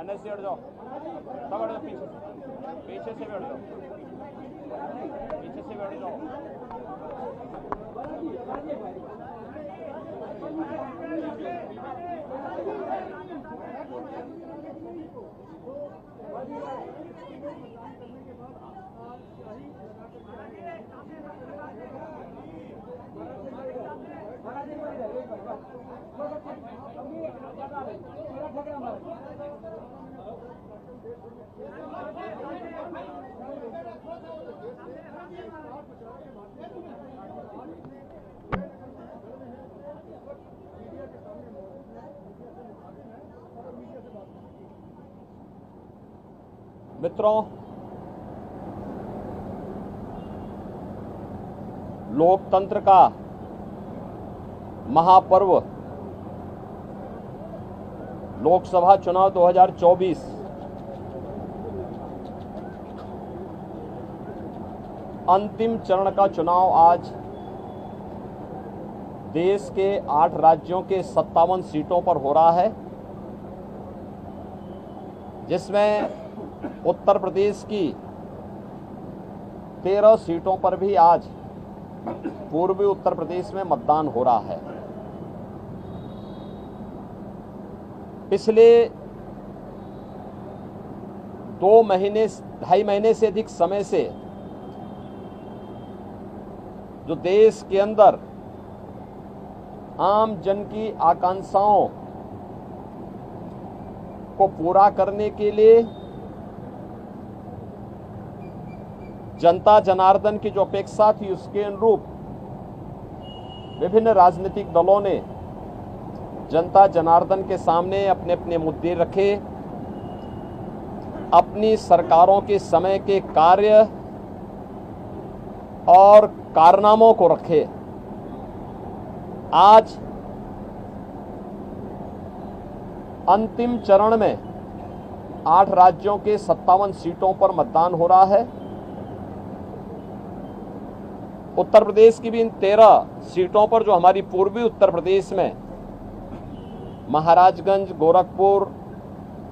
अन्य से हट जाओ, सब हट जाओ, पीछे से बैठ जाओ, पीछे से बैठ जाओ। मित्रों, लोकतंत्र का महापर्व लोकसभा चुनाव 2024 अंतिम चरण का चुनाव आज देश के 8 राज्यों के 57 सीटों पर हो रहा है, जिसमें उत्तर प्रदेश की 13 सीटों पर भी आज पूर्वी उत्तर प्रदेश में मतदान हो रहा है। पिछले 2.5 महीने से अधिक समय से जो देश के अंदर आम जन की आकांक्षाओं को पूरा करने के लिए जनता जनार्दन की जो अपेक्षा थी, उसके अनुरूप विभिन्न राजनीतिक दलों ने जनता जनार्दन के सामने अपने अपने मुद्दे रखे, अपनी सरकारों के समय के कार्य और कारनामों को रखे। आज अंतिम चरण में 8 राज्यों के 57 सीटों पर मतदान हो रहा है। उत्तर प्रदेश की भी इन 13 सीटों पर, जो हमारी पूर्वी उत्तर प्रदेश में महाराजगंज, गोरखपुर,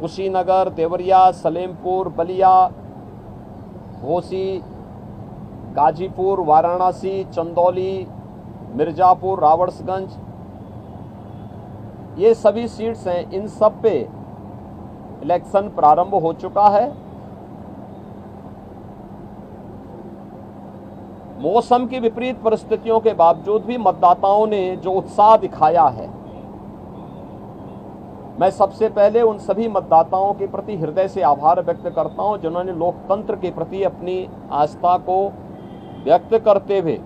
कुशीनगर, देवरिया, सलेमपुर, बलिया, घोसी, गाजीपुर, वाराणसी, चंदौली, मिर्जापुर, रावड़सगंज, ये सभी सीट्स हैं। इन सब पे इलेक्शन प्रारंभ हो चुका है। मौसम की विपरीत परिस्थितियों के बावजूद भी मतदाताओं ने जो उत्साह दिखाया है, मैं सबसे पहले उन सभी मतदाताओं के प्रति हृदय से आभार व्यक्त करता हूं, जिन्होंने लोकतंत्र के प्रति अपनी आस्था को व्यक्त करते हुए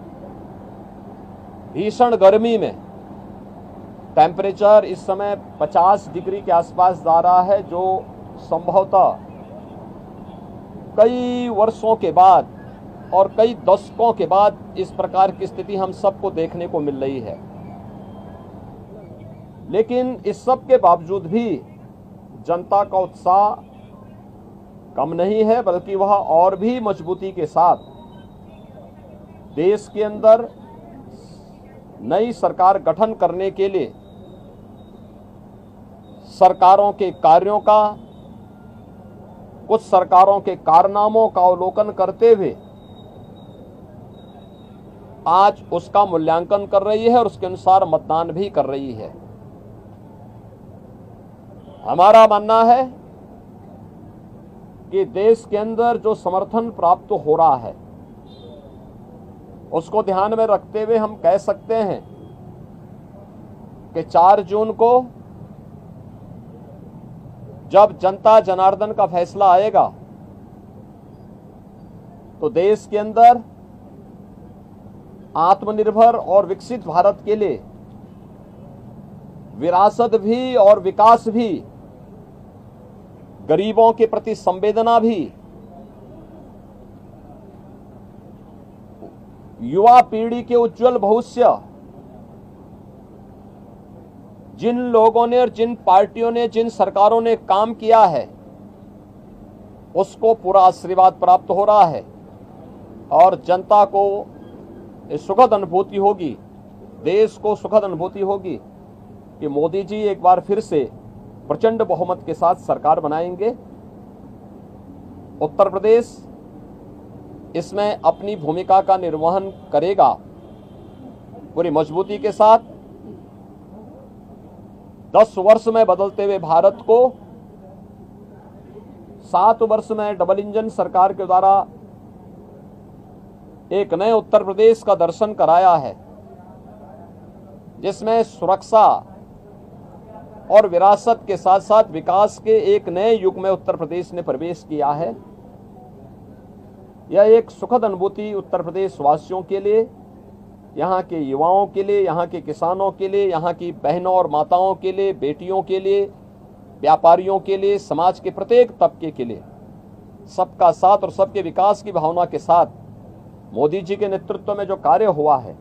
भीषण गर्मी में, टेम्परेचर इस समय 50 डिग्री के आसपास जा रहा है, जो संभवतः कई वर्षों के बाद और कई दशकों के बाद इस प्रकार की स्थिति हम सबको देखने को मिल रही है। लेकिन इस सब के बावजूद भी जनता का उत्साह कम नहीं है, बल्कि वह और भी मजबूती के साथ देश के अंदर नई सरकार गठन करने के लिए सरकारों के कार्यों का, कुछ सरकारों के कारनामों का अवलोकन करते हुए आज उसका मूल्यांकन कर रही है और उसके अनुसार मतदान भी कर रही है। हमारा मानना है कि देश के अंदर जो समर्थन प्राप्त हो रहा है, उसको ध्यान में रखते हुए हम कह सकते हैं कि 4 जून को जब जनता जनार्दन का फैसला आएगा तो देश के अंदर आत्मनिर्भर और विकसित भारत के लिए विरासत भी और विकास भी, गरीबों के प्रति संवेदना भी, युवा पीढ़ी के उज्जवल भविष्य, जिन लोगों ने और जिन पार्टियों ने, जिन सरकारों ने काम किया है, उसको पूरा आशीर्वाद प्राप्त हो रहा है और जनता को सुखद अनुभूति होगी, देश को सुखद अनुभूति होगी कि मोदी जी एक बार फिर से प्रचंड बहुमत के साथ सरकार बनाएंगे। उत्तर प्रदेश इसमें अपनी भूमिका का निर्वहन करेगा पूरी मजबूती के साथ। 10 वर्ष में बदलते हुए भारत को 7 वर्ष में डबल इंजन सरकार के द्वारा एक नए उत्तर प्रदेश का दर्शन कराया है, जिसमें सुरक्षा और विरासत के साथ साथ विकास के एक नए युग में उत्तर प्रदेश ने प्रवेश किया है। यह एक सुखद अनुभूति उत्तर प्रदेश वासियों के लिए, यहाँ के युवाओं के लिए, यहाँ के किसानों के लिए, यहाँ की बहनों और माताओं के लिए, बेटियों के लिए, व्यापारियों के लिए, समाज के प्रत्येक तबके के लिए सबका साथ और सबके विकास की भावना के साथ मोदी जी के नेतृत्व में जो कार्य हुआ है,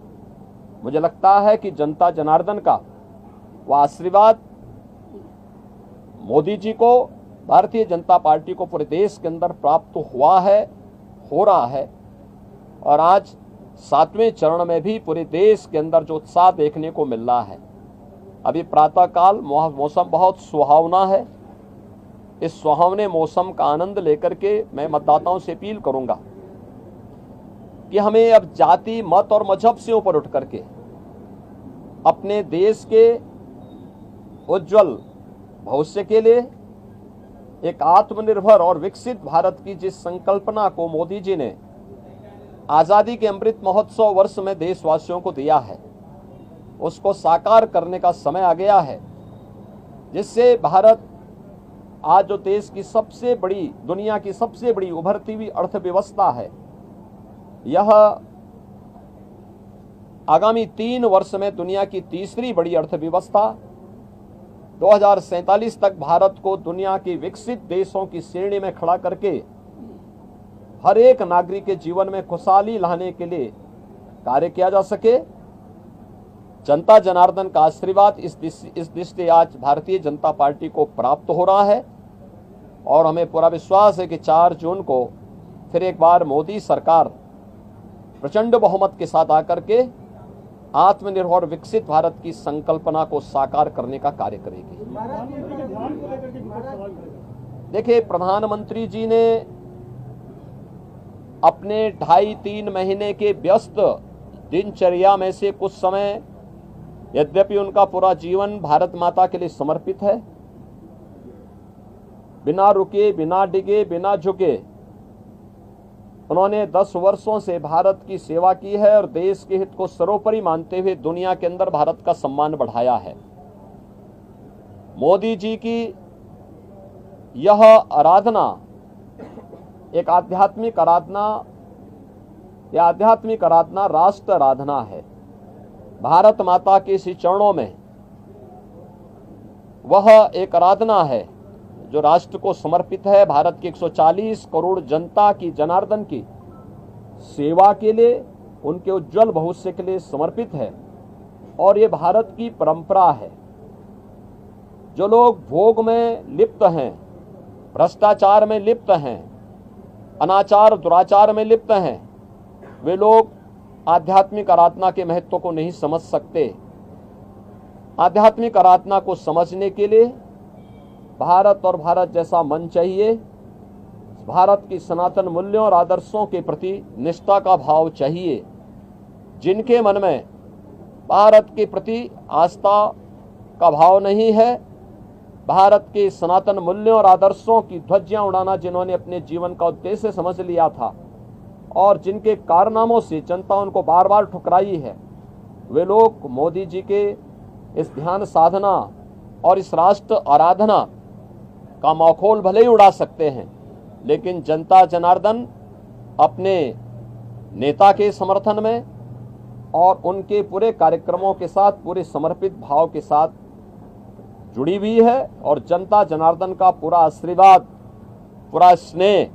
मुझे लगता है कि जनता जनार्दन का वह आशीर्वाद मोदी जी को, भारतीय जनता पार्टी को पूरे देश के अंदर प्राप्त हुआ है, हो रहा है। और आज 7वें चरण में भी पूरे देश के अंदर जो उत्साह देखने को मिल रहा है। अभी प्रातःकाल मौसम बहुत सुहावना है। इस सुहावने मौसम का आनंद लेकर के मैं मतदाताओं से अपील करूंगा कि हमें अब जाति, मत और मजहब से ऊपर उठ करके अपने देश के उज्जवल भविष्य के लिए एक आत्मनिर्भर और विकसित भारत की जिस संकल्पना को मोदी जी ने आजादी के अमृत महोत्सव वर्ष में देशवासियों को दिया है, उसको साकार करने का समय आ गया है, जिससे भारत आज जो देश की सबसे बड़ी, दुनिया की सबसे बड़ी उभरती हुई अर्थव्यवस्था है, यह आगामी 3 वर्ष में दुनिया की तीसरी बड़ी अर्थव्यवस्था, 2047 तक भारत को दुनिया के विकसित देशों की श्रेणी में खड़ा करके हर एक नागरिक के जीवन में खुशहाली लाने के लिए कार्य किया जा सके। जनता जनार्दन का आशीर्वाद इस दृष्टि आज भारतीय जनता पार्टी को प्राप्त हो रहा है और हमें पूरा विश्वास है कि 4 जून को फिर एक बार मोदी सरकार प्रचंड बहुमत के साथ आकर के आत्मनिर्भर और विकसित भारत की संकल्पना को साकार करने का कार्य करेगी। देखिए, प्रधानमंत्री जी ने अपने 2.5-3 महीने के व्यस्त दिनचर्या में से कुछ समय, यद्यपि उनका पूरा जीवन भारत माता के लिए समर्पित है, बिना रुके, बिना डिगे, बिना झुके उन्होंने 10 वर्षों से भारत की सेवा की है और देश के हित को सर्वोपरि मानते हुए दुनिया के अंदर भारत का सम्मान बढ़ाया है। मोदी जी की यह आराधना एक आध्यात्मिक आराधना, यह आध्यात्मिक आराधना राष्ट्र आराधना है। भारत माता के इस चरणों में वह एक आराधना है जो राष्ट्र को समर्पित है, भारत की 140 करोड़ जनता की, जनार्दन की सेवा के लिए, उनके उज्जवल भविष्य के लिए समर्पित है। और ये भारत की परंपरा है। जो लोग भोग में लिप्त हैं, भ्रष्टाचार में लिप्त हैं, अनाचार दुराचार में लिप्त हैं, वे लोग आध्यात्मिक आराधना के महत्व को नहीं समझ सकते। आध्यात्मिक आराधना को समझने के लिए भारत और भारत जैसा मन चाहिए। भारत की सनातन मूल्यों और आदर्शों के प्रति निष्ठा का भाव चाहिए। जिनके मन में भारत के प्रति आस्था का भाव नहीं है, भारत के सनातन मूल्यों और आदर्शों की ध्वजियां उड़ाना जिन्होंने अपने जीवन का उद्देश्य समझ लिया था और जिनके कारनामों से जनता उनको बार बार ठुकराई है, वे लोग मोदी जी के इस ध्यान साधना और इस राष्ट्र आराधना का मखौल भले ही उड़ा सकते हैं, लेकिन जनता जनार्दन अपने नेता के समर्थन में और उनके पूरे कार्यक्रमों के साथ, पूरे समर्पित भाव के साथ जुड़ी हुई है। और जनता जनार्दन का पूरा आशीर्वाद, पूरा स्नेह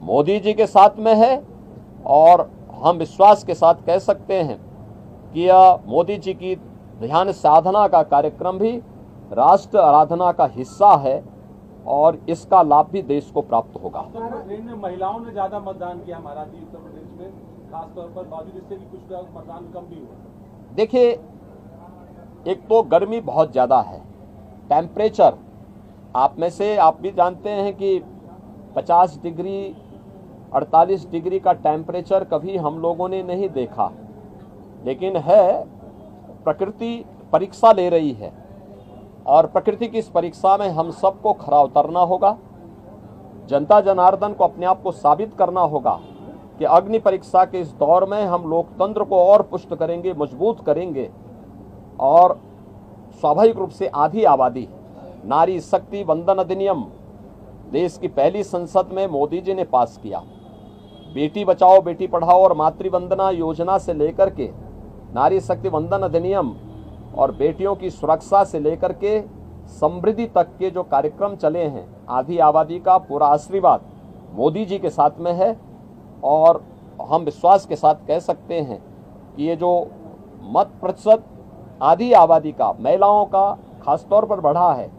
मोदी जी के साथ में है। और हम विश्वास के साथ कह सकते हैं कि यह मोदी जी की ध्यान साधना का कार्यक्रम भी राष्ट्र आराधना का हिस्सा है और इसका लाभ भी देश को प्राप्त होगा। महिलाओं ने ज्यादा मतदान किया महाराष्ट्र, उत्तर प्रदेश में खासतौर पर, बावजूद इससे भी कुछ मतदान कम भी हुआ। देखिए, एक तो गर्मी बहुत ज्यादा है, टेम्परेचर आप में से आप भी जानते हैं कि 50 डिग्री 48 डिग्री का टेम्परेचर कभी हम लोगों ने नहीं देखा, लेकिन है प्रकृति परीक्षा ले रही है और प्रकृति की इस परीक्षा में हम सबको खरा उतरना होगा। जनता जनार्दन को अपने आप को साबित करना होगा कि अग्नि परीक्षा के इस दौर में हम लोकतंत्र को और पुष्ट करेंगे, मजबूत करेंगे। और स्वाभाविक रूप से आधी आबादी नारी शक्ति वंदन अधिनियम देश की पहली संसद में मोदी जी ने पास किया। बेटी बचाओ बेटी पढ़ाओ और मातृवंदना योजना से लेकर के नारी शक्ति वंदन अधिनियम और बेटियों की सुरक्षा से लेकर के समृद्धि तक के जो कार्यक्रम चले हैं, आधी आबादी का पूरा आशीर्वाद मोदी जी के साथ में है। और हम विश्वास के साथ कह सकते हैं कि ये जो मत प्रतिशत आधी आबादी का, महिलाओं का खासतौर पर बढ़ा है,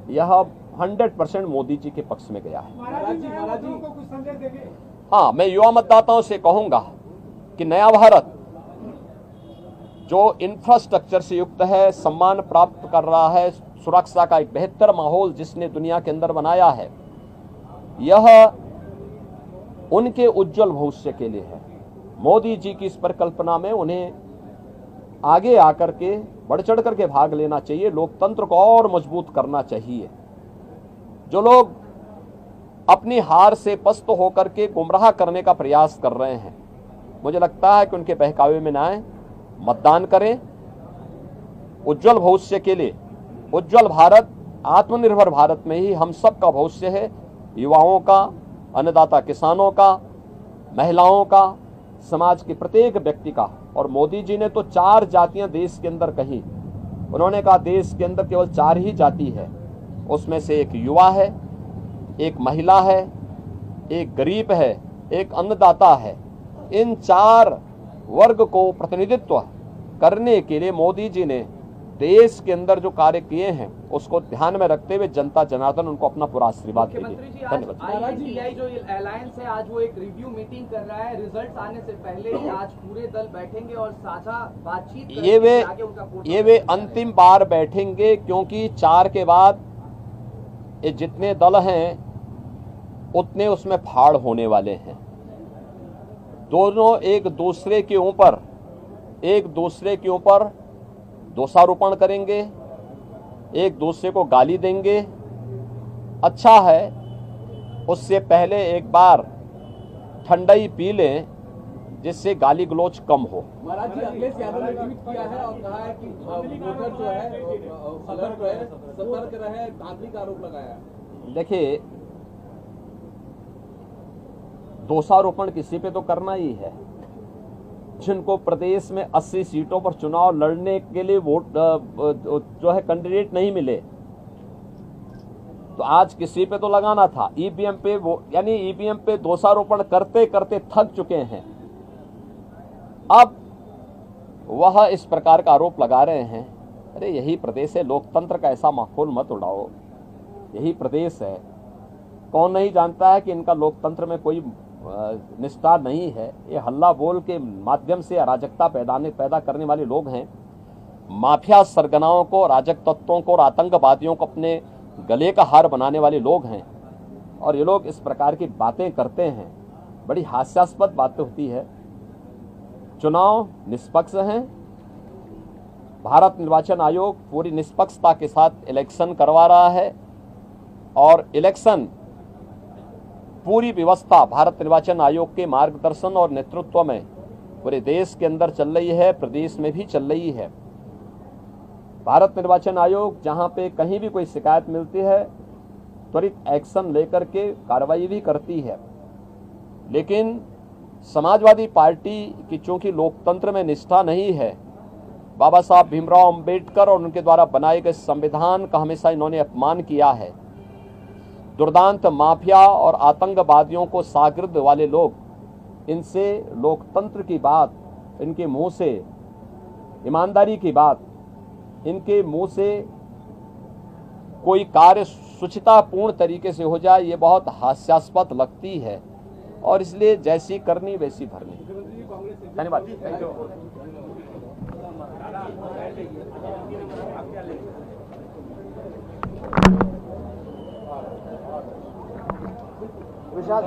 यह 100% मोदी जी के पक्ष में गया है। महाराज जी को कुछ संदेश देंगे? हाँ, मैं युवा मतदाताओं से कहूंगा कि नया भारत जो इंफ्रास्ट्रक्चर से युक्त है, सम्मान प्राप्त कर रहा है, सुरक्षा का एक बेहतर माहौल जिसने दुनिया के अंदर बनाया है, यह उनके उज्जवल भविष्य के लिए है। मोदी जी की इस परिकल्पना में उन्हें आगे आकर के बढ़ चढ़ करके भाग लेना चाहिए, लोकतंत्र को और मजबूत करना चाहिए। जो लोग अपनी हार से पस्त होकर के गुमराह करने का प्रयास कर रहे हैं, मुझे लगता है कि उनके बहकावे में ना आए, मतदान करें। उज्जवल भविष्य के लिए, उज्जवल भारत, आत्मनिर्भर भारत में ही हम सब का भविष्य है, युवाओं का, अन्नदाता किसानों का, महिलाओं का, समाज के प्रत्येक व्यक्ति का। और मोदी जी ने तो 4 जातियां देश के अंदर कही। उन्होंने कहा देश के अंदर केवल 4 ही जाति है, उसमें से एक युवा है, एक महिला है, एक गरीब है, एक अन्नदाता है। इन 4 वर्ग को प्रतिनिधित्व करने के लिए मोदी जी ने देश के अंदर जो कार्य किए हैं उसको ध्यान में रखते हुए जनता जनार्दन उनको अपना पूरा आशीर्वाद देंगे। धन्यवाद। INDI जो अलायंस है आज वो एक रिव्यू मीटिंग कर रहा है, रिजल्ट्स आने से पहले ही आज पूरे दल बैठेंगे और साझा बातचीत करेंगे। ये वे अंतिम बार बैठेंगे, क्योंकि 4 के बाद ये जितने दल हैं उतने उसमें फाड़ होने वाले हैं। दोनों एक दूसरे के ऊपर दोषारोपण करेंगे, एक दूसरे को गाली देंगे। अच्छा है उससे पहले एक बार ठंडाई पी लें जिससे गाली गलौज कम हो। महाराज जी, अखिलेश यादव ने ट्वीट किया है और कहा है कि वोटर जो है अलर्ट रहे, सतर्क रहे, धांधली का आरोप लगाया है। देखिए, दोषारोपण किसी पे तो करना ही है। जिनको प्रदेश में 80 सीटों पर चुनाव लड़ने के लिए वोट जो है कैंडिडेट नहीं मिले, तो आज किसी पे तो लगाना था। ईवीएम पे यानी ईवीएम पे दोषारोपण करते करते थक चुके हैं। अब वह इस प्रकार का आरोप लगा रहे हैं। अरे यही प्रदेश है, लोकतंत्र का ऐसा माहौल मत उड़ाओ, यही प्रदेश है। कौन नहीं जानता है कि इनका लोकतंत्र में कोई निष्ठा नहीं है। ये हल्ला बोल के माध्यम से अराजकता पैदा करने वाले लोग हैं। माफिया सरगनाओं को, अराजक तत्वों को और आतंकवादियों को अपने गले का हार बनाने वाले लोग हैं। और ये लोग इस प्रकार की बातें करते हैं, बड़ी हास्यास्पद बातें होती है। चुनाव निष्पक्ष हैं, भारत निर्वाचन आयोग पूरी निष्पक्षता के साथ इलेक्शन करवा रहा है और इलेक्शन पूरी व्यवस्था भारत निर्वाचन आयोग के मार्गदर्शन और नेतृत्व में पूरे देश के अंदर चल रही है, प्रदेश में भी चल रही है। भारत निर्वाचन आयोग जहां पे कहीं भी कोई शिकायत मिलती है त्वरित एक्शन लेकर के कार्रवाई भी करती है। लेकिन समाजवादी पार्टी की चूंकि लोकतंत्र में निष्ठा नहीं है, बाबा साहब भीमराव अंबेडकर और उनके द्वारा बनाए गए संविधान का हमेशा इन्होंने अपमान किया है। दुर्दांत माफिया और आतंकवादियों को शागिर्द वाले लोग, इनसे लोकतंत्र की बात, इनके मुंह से ईमानदारी की बात, इनके मुंह से कोई कार्य शुचितापूर्ण तरीके से हो जाए, ये बहुत हास्यास्पद लगती है। और इसलिए जैसी करनी वैसी भरनी। धन्यवाद। Thank you. विशाल